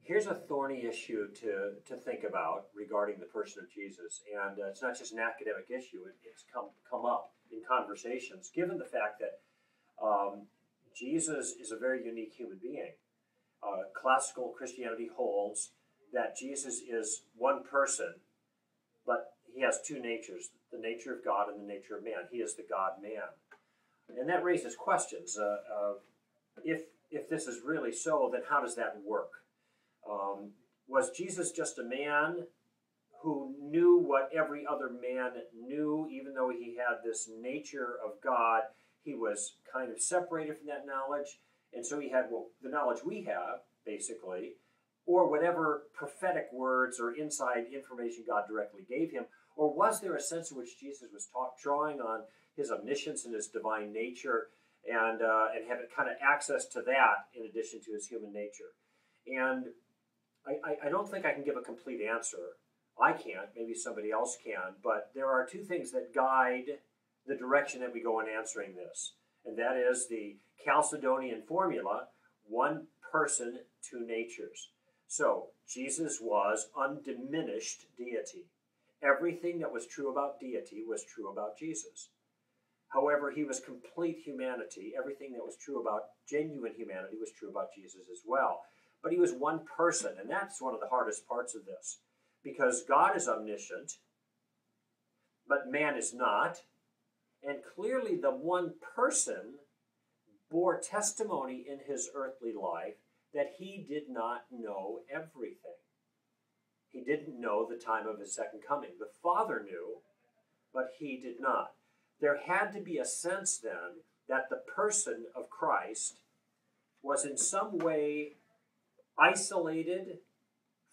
Here's a thorny issue to think about regarding the person of Jesus, and it's not just an academic issue. It's come up in conversations, given the fact that Jesus is a very unique human being. Classical Christianity holds that Jesus is one person, but he has two natures, the nature of God and the nature of man. He is the God-man. And that raises questions. If this is really so, then how does that work? Was Jesus just a man who knew what every other man knew, even though he had this nature of God? He was kind of separated from that knowledge, and so he had the knowledge we have, basically, or whatever prophetic words or inside information God directly gave him. Or was there a sense in which Jesus was drawing on his omniscience and his divine nature and having kind of access to that in addition to his human nature? And I don't think I can give a complete answer. I can't. Maybe somebody else can. But there are two things that guide the direction that we go in answering this. And that is the Chalcedonian formula, one person, two natures. So Jesus was undiminished deity. Everything that was true about deity was true about Jesus. However, he was complete humanity. Everything that was true about genuine humanity was true about Jesus as well. But he was one person, and that's one of the hardest parts of this, because God is omniscient, but man is not. And clearly the one person bore testimony in his earthly life that he did not know everything. He didn't know the time of his second coming. The Father knew, but he did not. There had to be a sense then that the person of Christ was in some way isolated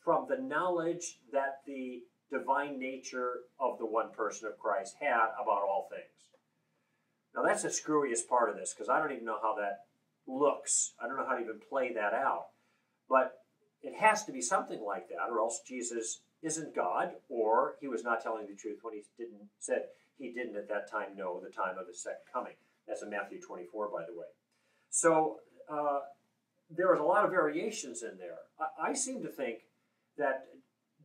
from the knowledge that the divine nature of the one person of Christ had about all things. Now that's the screwiest part of this, because I don't even know how that looks. I don't know how to even play that out. But it has to be something like that, or else Jesus isn't God, or he was not telling the truth when he said he didn't at that time know the time of his second coming. That's in Matthew 24, by the way. So there was a lot of variations in there. I seem to think that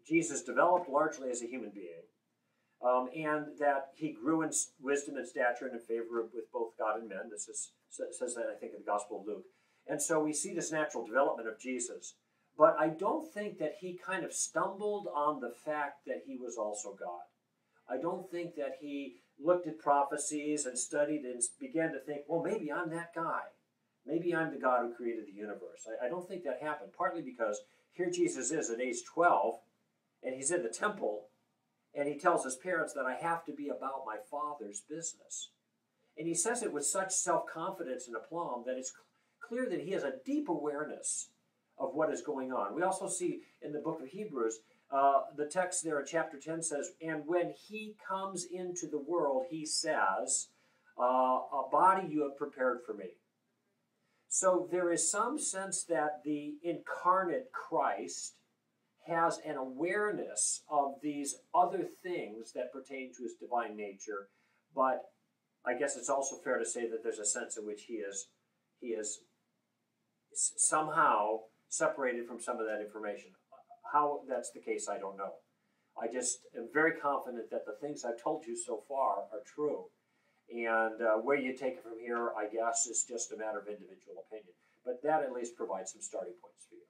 Jesus developed largely as a human being, and that he grew in wisdom and stature and in favor with both God and men. This says that, I think, in the Gospel of Luke. And so we see this natural development of Jesus. But I don't think that he kind of stumbled on the fact that he was also God. I don't think that he looked at prophecies and studied and began to think, well, maybe I'm that guy. Maybe I'm the God who created the universe. I don't think that happened, partly because here Jesus is at age 12, and he's in the temple, and he tells his parents that I have to be about my Father's business. And he says it with such self-confidence and aplomb that it's clear that he has a deep awareness of what is going on. We also see in the book of Hebrews, the text there in chapter 10 says, and when he comes into the world, he says, a body you have prepared for me. So there is some sense that the incarnate Christ has an awareness of these other things that pertain to his divine nature, but I guess it's also fair to say that there's a sense in which he is somehow separated from some of that information. How that's the case, I don't know. I just am very confident that the things I've told you so far are true. And where you take it from here, I guess, is just a matter of individual opinion. But that at least provides some starting points for you.